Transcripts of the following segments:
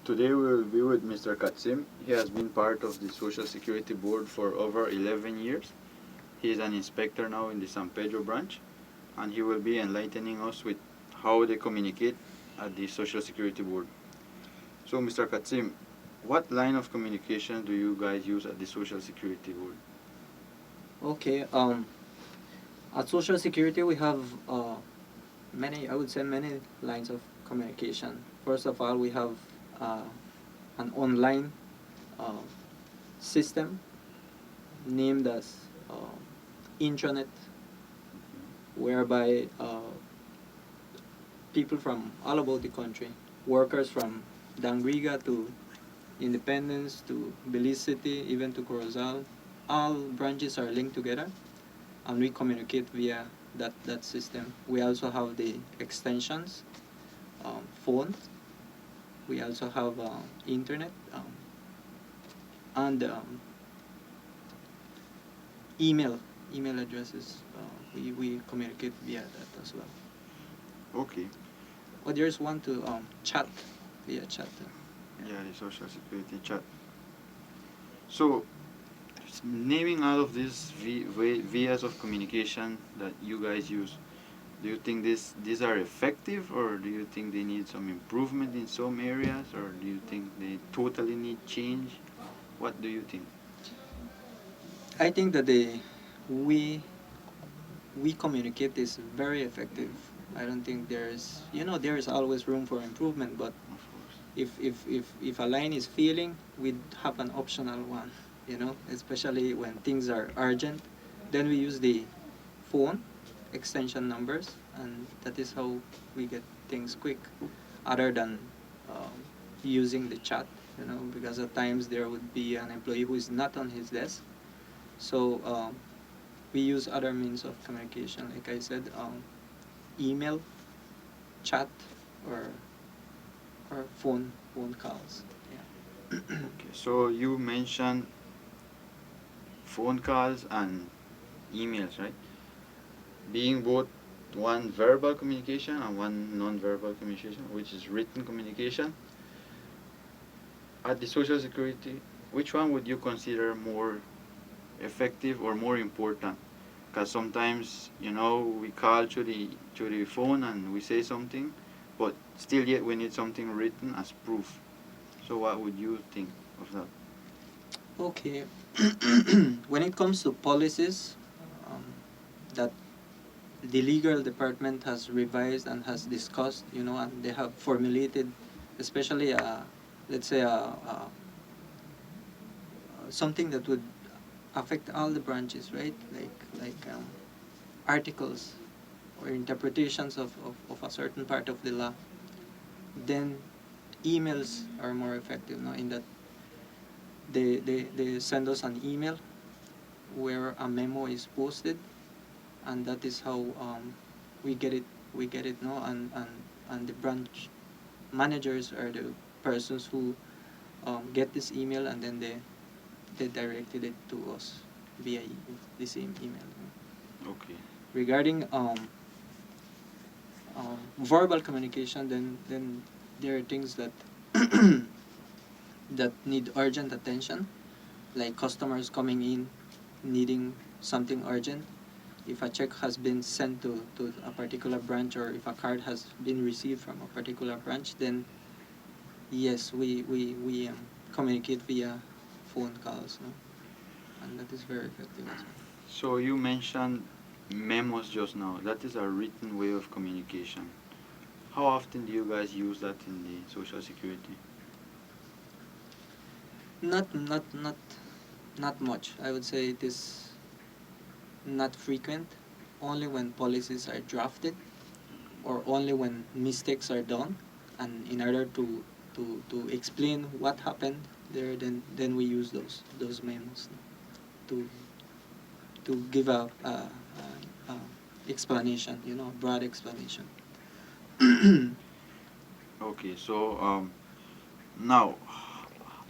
Today we will be with Mr. Katsim. He has been part of the Social Security Board for over 11 years. He is an inspector now in the San Pedro branch, and he will be enlightening us with how they communicate at the Social Security Board. So, Mr. Katsim, what line of communication do you guys use at the Social Security Board? Okay. At Social Security, we have I would say, many lines of communication. First of all, we have uh, an online uh, system named as intranet, whereby people from all about the country, workers from Dangriga to Independence to Belize City, even to Corozal, all branches are linked together, and we communicate via that system. We also have the extensions, phone. We also have internet, and email email addresses. We communicate via that as well. Okay. Others want to chat via chat. Yeah, the Social Security chat. So, naming all of these vias of communication that you guys use, do you think these are effective, or do you think they need some improvement in some areas, or do you think they totally need change? What do you think? I think that we communicate is very effective. I don't think there is always room for improvement, but Of course. if a line is failing, we have an optional one, especially when things are urgent. Then we use the phone extension numbers, and that is how we get things quick, other than um, using the chat, because at times there would be an employee who is not on his desk. So we use other means of communication, like I said, email, chat, or phone calls. Yeah. Okay, so you mentioned phone calls and emails, right? Being both one verbal communication and one non-verbal communication, which is written communication. At the Social Security, which one would you consider more effective or more important? Because sometimes, we call to the phone and we say something, but still yet we need something written as proof. So what would you think of that? Okay. When it comes to policies um, that the legal department has revised and has discussed, and they have formulated, especially, let's say, something that would affect all the branches, right? Like articles or interpretations of a certain part of the law. Then emails are more effective, no? In that they send us an email where a memo is posted, and that is how we get it. We get it, no? And the branch managers are the persons who get this email, and then they directed it to us via the same email. Okay. Regarding verbal communication, then there are things that that need urgent attention, like customers coming in needing something urgent. If a check has been sent to a particular branch, or if a card has been received from a particular branch, then yes, we communicate via phone calls, no? And that is very effective as well. So you mentioned memos just now. That is a written way of communication. How often do you guys use that in the Social Security? Not much. I would say it is not frequent. Only when policies are drafted, or only when mistakes are done, and in order to explain what happened there, then we use those memos to give a explanation, broad explanation. Okay, so now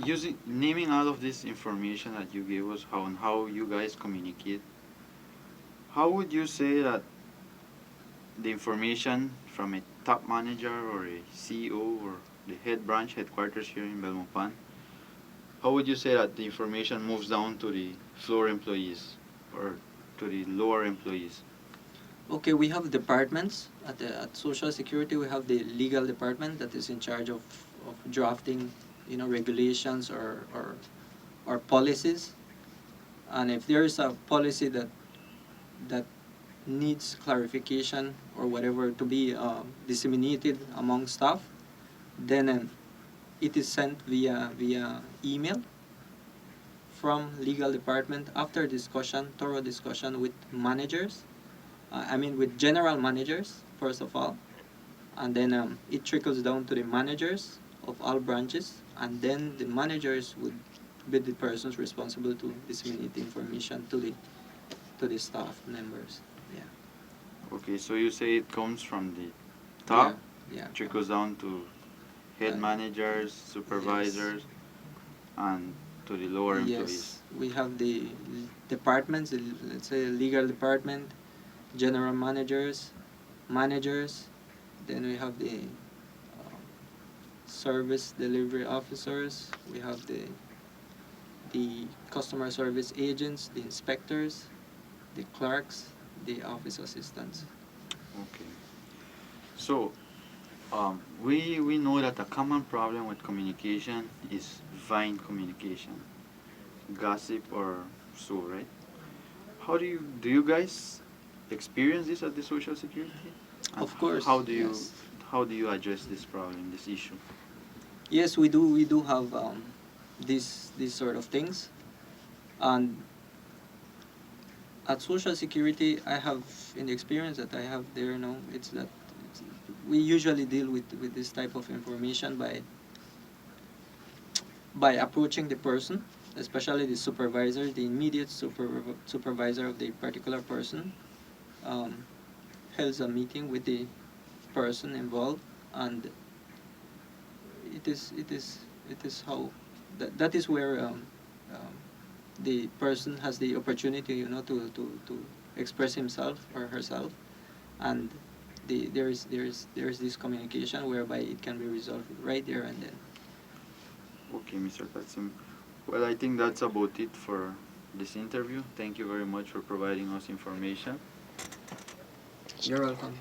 using naming all of this information that you gave us, how you guys communicate, how would you say that the information from a top manager or a CEO or the headquarters here in Belmopan, how would you say that the information moves down to the floor employees or to the lower employees? Okay, we have departments at Social Security. We have the legal department that is in charge of drafting, regulations or policies. And if there is a policy that needs clarification or whatever to be disseminated among staff, then it is sent via email from legal department after thorough discussion with managers. With general managers first of all, and then it trickles down to the managers of all branches, and then the managers would be the persons responsible to disseminate the information to the staff members. Yeah. Okay, so you say it comes from the top, Yeah. trickles down to head Uh, managers, supervisors, and to the lower employees. Yes, we have the departments, let's say legal department, general managers. Then we have the service delivery officers. We have the customer service agents, the inspectors, the clerks, the office assistants. Okay. So, we know that a common problem with communication is vain communication, gossip or so, right? How do you guys experience this at the Social Security? And Of course, yes. how do you address this problem, this issue? Yes, we do have these sort of things, and at Social Security, I have in the experience that I have there, it's that we usually deal with this type of information by approaching the person, especially the supervisor, the immediate supervisor of the particular person, um, holds a meeting with the person involved, and it is how that is where the person has the opportunity, to express himself or herself, and there is this communication whereby it can be resolved right there and then. Okay, Mr. Katsim. Well, I think that's about it for this interview. Thank you very much for providing us information. You're welcome.